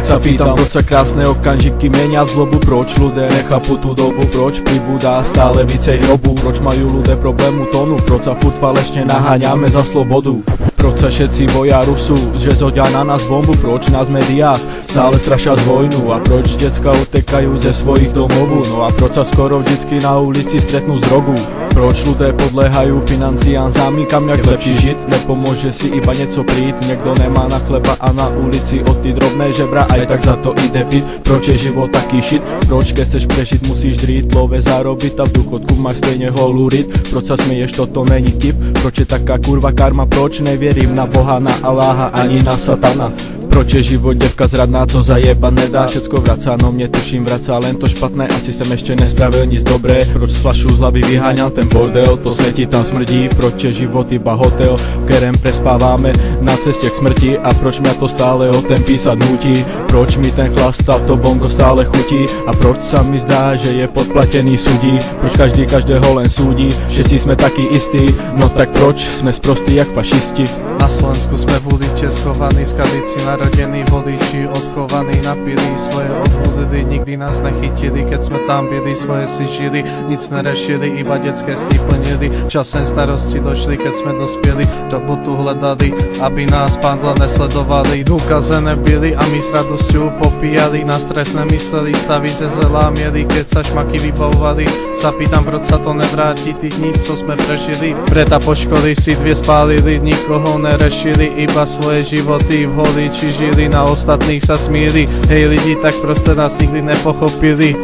Tak sa pýtam, proč sa krásne okamžiky menia v zlobu, proč ľudia nechápu tú dobu, proč pribúda stále vicej hrobu, proč majú ľudia problému tónu, proč sa furt falešne naháňame za slobodu. Proč sa všetci boja Rusu, že zodia na nás bombu, proč nás v médiách stále strašia z vojnu a proč decka utekajú ze svojich domovú, no a proč sa skoro vždycky na ulici stretnú z drogu. Proč ľudia podléhajú financiám, zamýkam jak lepší žit, nepomôže si iba nieco prít, niekto nemá na chleba a na ulici od ty drobné žebra, aj tak za to ide pit. Proč je život taký shit, proč keď chceš prežiť musíš drít, love zarobiť a v dôchodku máš stejne holú ryt. Proč sa smieš, toto není tip, proč je taká kurva karma, proč nevierím na Boha, na Aláha ani na satana. Proč je život devka zradná, co zajeba nedá, všetko vracá, no mne tuším vracá len to špatné, asi som ešte nespravil nic dobré. Proč z flašu z hlavy vyháňam ten bordel, to svetí tam smrdí, proč je život iba hotel, v ktorém prespávame na ceste k smrti a proč mňa to stále o ten písať nutí, proč mi ten chlasta to bongo stále chutí a proč sa mi zdá, že je podplatený sudí, proč každý každého len súdi, všetci sme takí istí, no tak proč sme sprostí jak fašisti. Na Slovensku sme v uliče schovaní, skadici narodení voliči, odchovaní napili svoje odbudili, nikdy nás nechytili, keď sme tam byli, svoje si žili, nic nerešili, iba detské sny plnili, časem starosti došli, keď sme dospieli, robotu hledali, aby nás pandla nesledovali, dôkaze nebyli a my s radosťou popíjali, na stres nemysleli, stavy ze zelá mieli, keď sa šmaky vybavovali, sa pýtam, proč sa to nevráti, tých dní, co sme prežili, preta po školy si dvě spálili, nikoho nerešili, iba svoje životy v holiči žili, na ostatných sa smíli, hej lidi, tak proste nás nikdy nepochopili.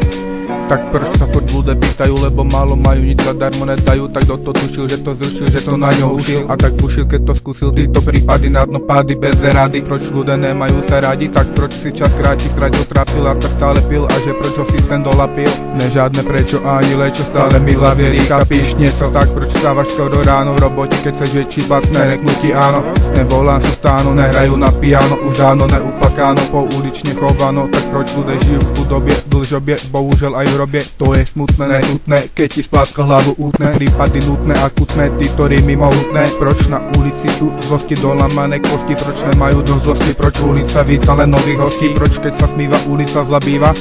Tak proč sa furt ľudia pýtajú, lebo málo majú, nič zadarmo nedajú, tak kto to tušil, že to zrušil, že to na ňo ušil, a tak bušil, keď to skúsil, títo prípady na dno pády bez rady, proč ľudia nemajú sa radi, tak proč si čas kráti, srať otrapil a tak stále pil, a že proč ho si ten dolapil, nežiadne prečo ani lečo, stále mi hlavie rýka, píš nieco, tak proč stávaš skoro ráno v robote, keď chceš väčší plat, nereknú ti áno, nevolám sa stánu, nehrajú na piano, už dávno neupakáno, po ulične chovano, tak proč ľudia žijú v chudobie, dlžobie, bohužel aj v robie, to je smutné, nenutné, keď ti splátka hlavu útne, prípady nutné, akutné, tí, ktorí mimo hutné, proč na ulici sú zlosti dolamané kosti, proč nemajú dosť zlosti, proč ulica víta len nových hostí, proč keď sa smíva ulica zla býva,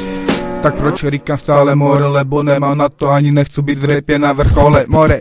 tak proč rýkam stále more, lebo nemám na to, ani nechcú byť v repie na vrchole, more.